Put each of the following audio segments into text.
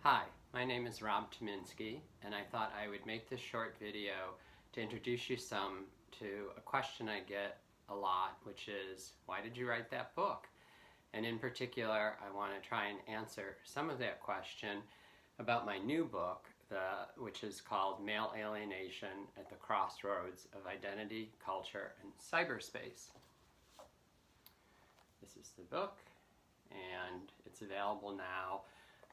Hi, my name is Rob Tyminski, and I thought I would make this short video to introduce you to a question I get a lot, which is, why did you write that book? And in particular, I want to try and answer some of that question about my new book, which is called Male Alienation at the Crossroads of Identity, Culture, and Cyberspace. This is the book, and it's available now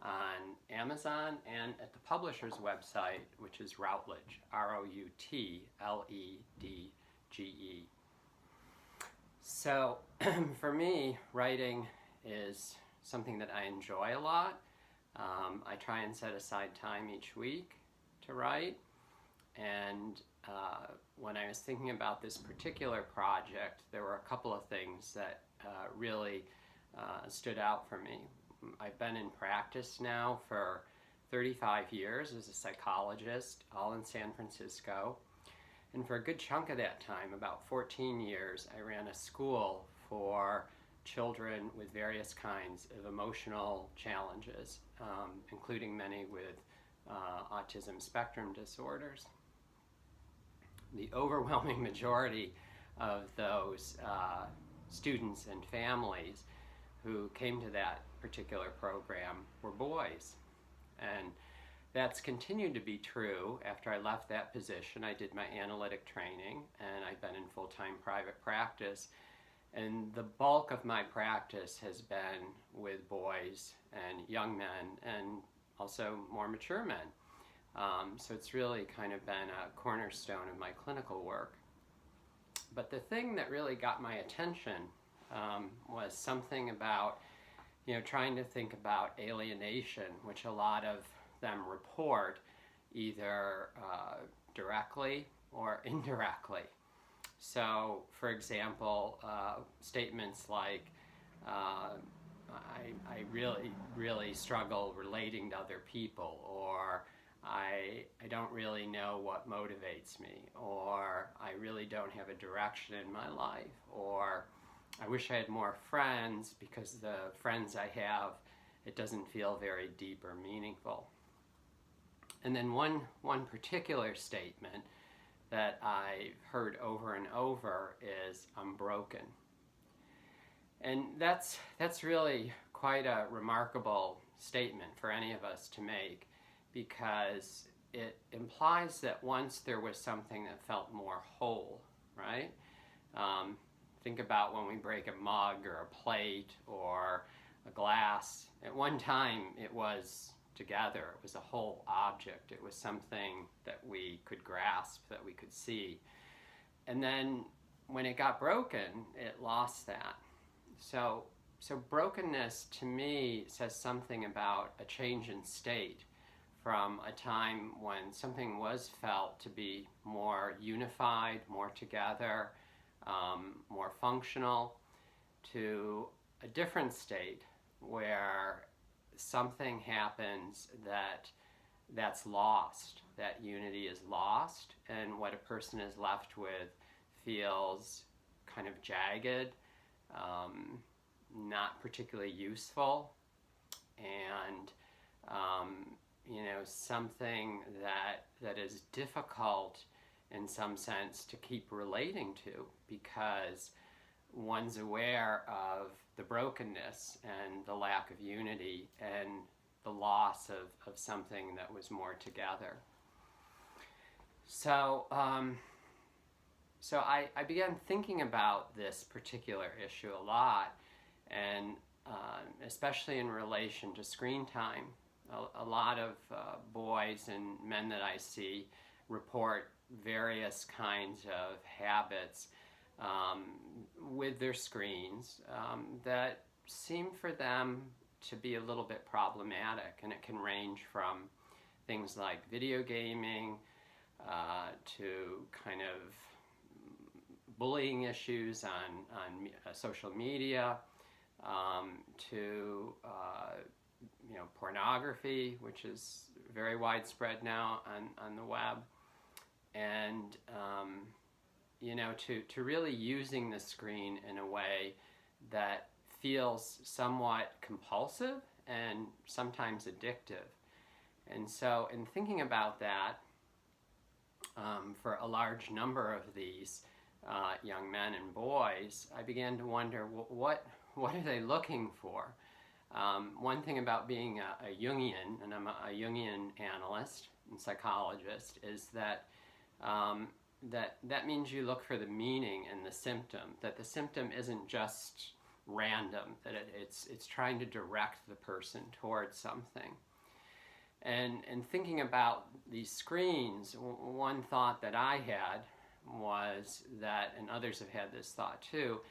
on Amazon and at the publisher's website, which is Routledge, Routledge. So for me, writing is something that I enjoy a lot. I try and set aside time each week to write, and when I was thinking about this particular project, there were a couple of things that really stood out for me. I've been in practice now for 35 years as a psychologist, all in San Francisco. And for a good chunk of that time, about 14 years, I ran a school for children with various kinds of emotional challenges, including many with autism spectrum disorders. The overwhelming majority of those students and families who came to that particular program were boys. And that's continued to be true after I left that position. I did my analytic training, and I've been in full-time private practice. And the bulk of my practice has been with boys and young men, and also more mature men. So it's really kind of been a cornerstone of my clinical work. But the thing that really got my attention was something about trying to think about alienation, which a lot of them report either directly or indirectly. So, for example, statements like, I really struggle relating to other people, or I don't really know what motivates me, or I really don't have a direction in my life, or I wish I had more friends because the friends I have, it doesn't feel very deep or meaningful. And then one particular statement that I've heard over and over is, I'm broken. And that's really quite a remarkable statement for any of us to make, because it implies that once there was something that felt more whole, right? Think about when we break a mug or a plate or a glass. At one time it was together, it was a whole object, it was something that we could grasp, that we could see. And then when it got broken, it lost that. So brokenness to me says something about a change in state from a time when something was felt to be more unified, more together, more functional, to a different state where something happens that's lost, that unity is lost, and what a person is left with feels kind of jagged, not particularly useful, and something that is difficult in some sense to keep relating to, because one's aware of the brokenness and the lack of unity and the loss of something that was more together. So I began thinking about this particular issue a lot, and especially in relation to screen time. A lot of boys and men that I see report various kinds of habits with their screens that seem for them to be a little bit problematic, and it can range from things like video gaming to kind of bullying issues on social media, to pornography, which is very widespread now on the web, and to really using the screen in a way that feels somewhat compulsive and sometimes addictive. And so in thinking about that, for a large number of these young men and boys, I began to wonder, what are they looking for? One thing about being a Jungian, and I'm a Jungian analyst and psychologist, is that that means you look for the meaning in the symptom, that the symptom isn't just random, that it's trying to direct the person towards something. And thinking about these screens, one thought that I had was that, and others have had this thought too,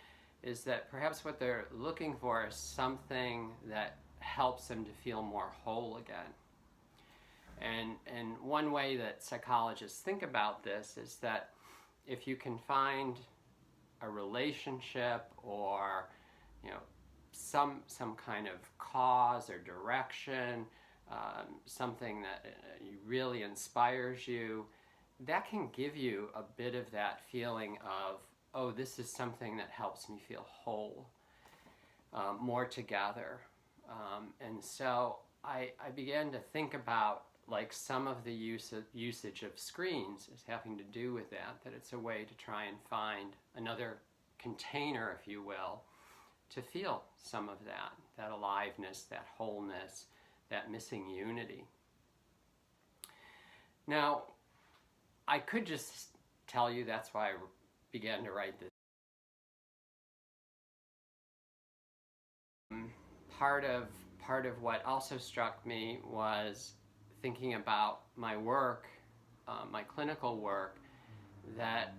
is that perhaps what they're looking for is something that helps them to feel more whole again. And one way that psychologists think about this is that if you can find a relationship or some kind of cause or direction, something that really inspires you, that can give you a bit of that feeling of, oh, this is something that helps me feel whole, more together. And so I began to think about, like, some of the usage of screens is having to do with that it's a way to try and find another container, if you will, to feel some of that aliveness, that wholeness, that missing unity. Now, I could just tell you that's why I began to write this. Part of what also struck me was thinking about my work, my clinical work, that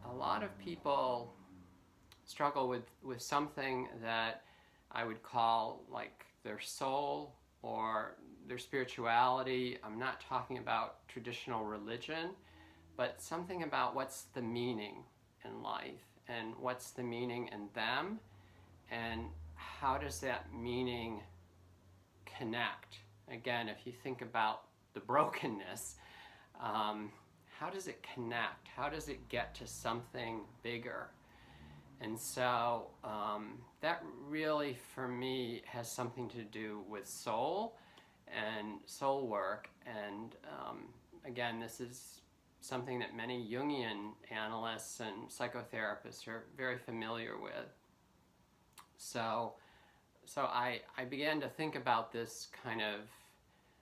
a lot of people struggle with something that I would call like their soul or their spirituality. I'm not talking about traditional religion, but something about what's the meaning in life and what's the meaning in them, and how does that meaning connect? Again, if you think about the brokenness, how does it connect? How does it get to something bigger? And so that really, for me, has something to do with soul and soul work. And again, this is something that many Jungian analysts and psychotherapists are very familiar with. So I began to think about this kind of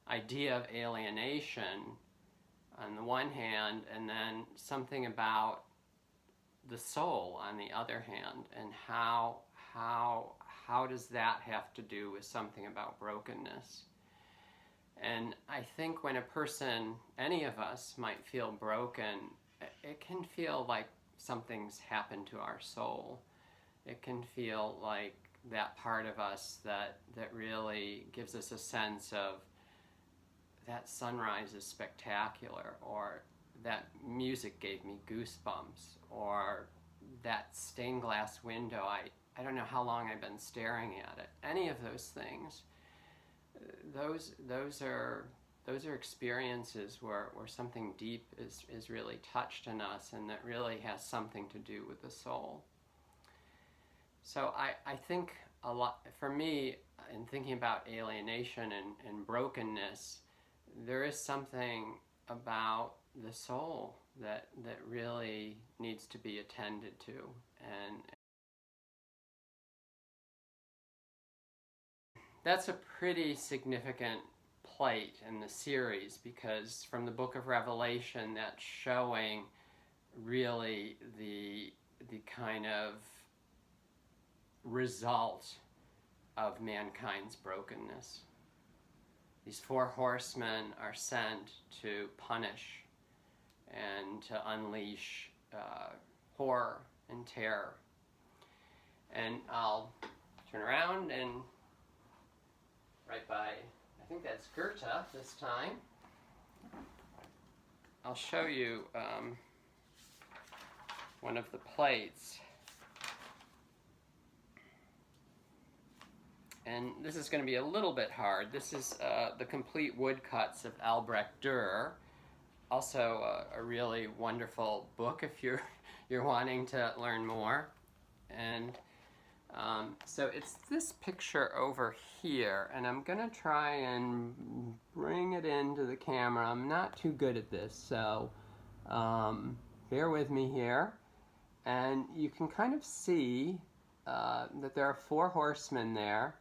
idea of alienation on the one hand, and then something about the soul on the other hand, and how does that have to do with something about brokenness? And I think when a person, any of us, might feel broken, it can feel like something's happened to our soul. It can feel like that part of us that really gives us a sense of that sunrise is spectacular, or that music gave me goosebumps, or that stained glass window, I don't know how long I've been staring at it. Any of those things, those are experiences where something deep is really touched in us, and that really has something to do with the soul. So I think a lot, for me, in thinking about alienation and brokenness, there is something about the soul that really needs to be attended to. And that's a pretty significant plate in the series, because from the book of Revelation, that's showing really the kind of result of mankind's brokenness. These four horsemen are sent to punish and to unleash horror and terror. And I'll turn around and right by, I think that's Goethe this time, I'll show you one of the plates. And this is going to be a little bit hard. This is the complete woodcuts of Albrecht Dürer. Also a really wonderful book if you're wanting to learn more. And So it's this picture over here, and I'm gonna try and bring it into the camera. I'm not too good at this, so bear with me here. And you can kind of see that there are 4 horsemen there,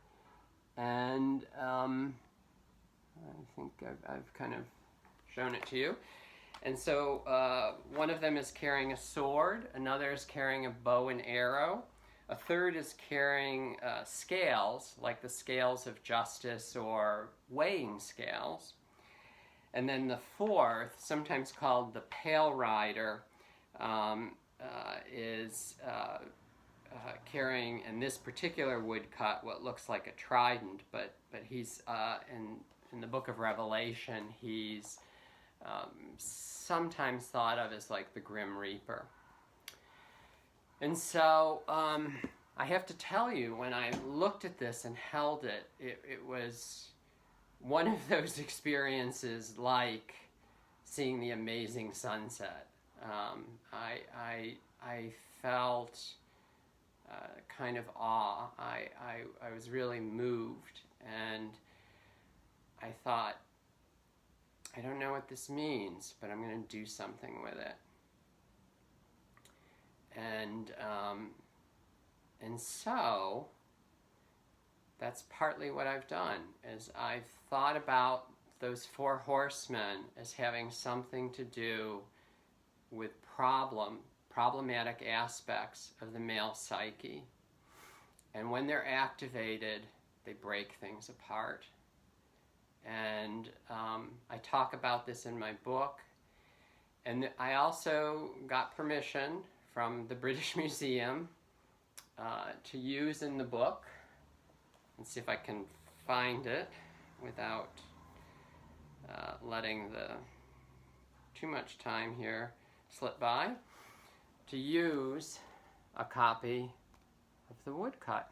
and I think I've kind of shown it to you. And so one of them is carrying a sword, another is carrying a bow and arrow, a third is carrying scales, like the scales of justice or weighing scales. And then the fourth, sometimes called the pale rider, is carrying, in this particular woodcut, what looks like a trident, but he's, in the book of Revelation, he's sometimes thought of as like the Grim Reaper. And so I have to tell you, when I looked at this and held it, it was one of those experiences like seeing the amazing sunset. I felt kind of awe. I was really moved, and I thought, I don't know what this means, but I'm going to do something with it. And so that's partly what I've done, is I've thought about those 4 horsemen as having something to do with problematic aspects of the male psyche. And when they're activated, they break things apart. And I talk about this in my book. And I also got permission from the British Museum to use in the book. Let's see if I can find it without letting too much time here slip by, to use a copy of the woodcut.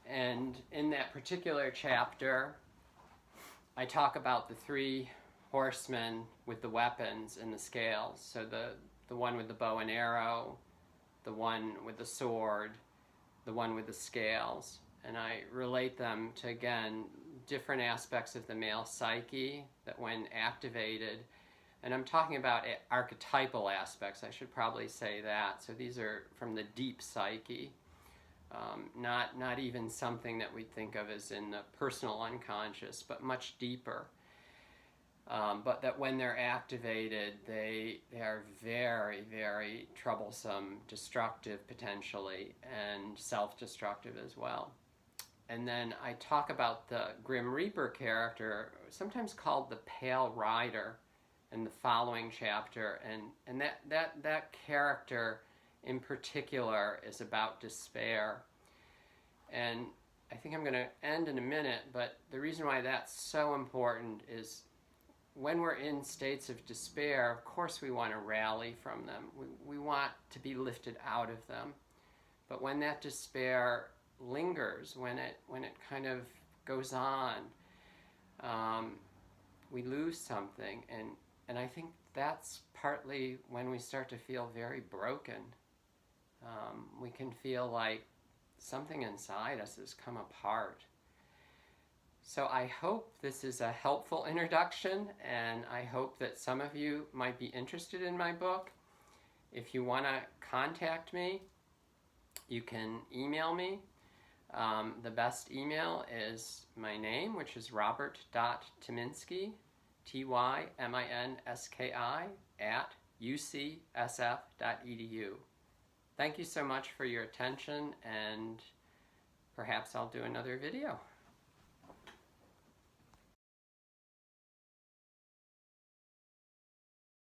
And in that particular chapter, I talk about the 3 horsemen with the weapons and the scales. So the one with the bow and arrow, the one with the sword, the one with the scales. And I relate them to, again, different aspects of the male psyche that when activated, and I'm talking about archetypal aspects, I should probably say that. So these are from the deep psyche. Not even something that we think of as in the personal unconscious, but much deeper. But that when they're activated, they are very, very troublesome, destructive potentially, and self-destructive as well. And then I talk about the Grim Reaper character, sometimes called the Pale Rider, in the following chapter. And that character in particular is about despair. And I think I'm going to end in a minute, but the reason why that's so important is when we're in states of despair, of course we want to rally from them. We want to be lifted out of them. But when that despair lingers, when it kind of goes on, we lose something. And I think that's partly when we start to feel very broken. We can feel like something inside us has come apart. So I hope this is a helpful introduction, and I hope that some of you might be interested in my book. If you want to contact me, you can email me. The best email is my name, which is robert.tyminski, Tyminski, @ucsf.edu. Thank you so much for your attention, and perhaps I'll do another video.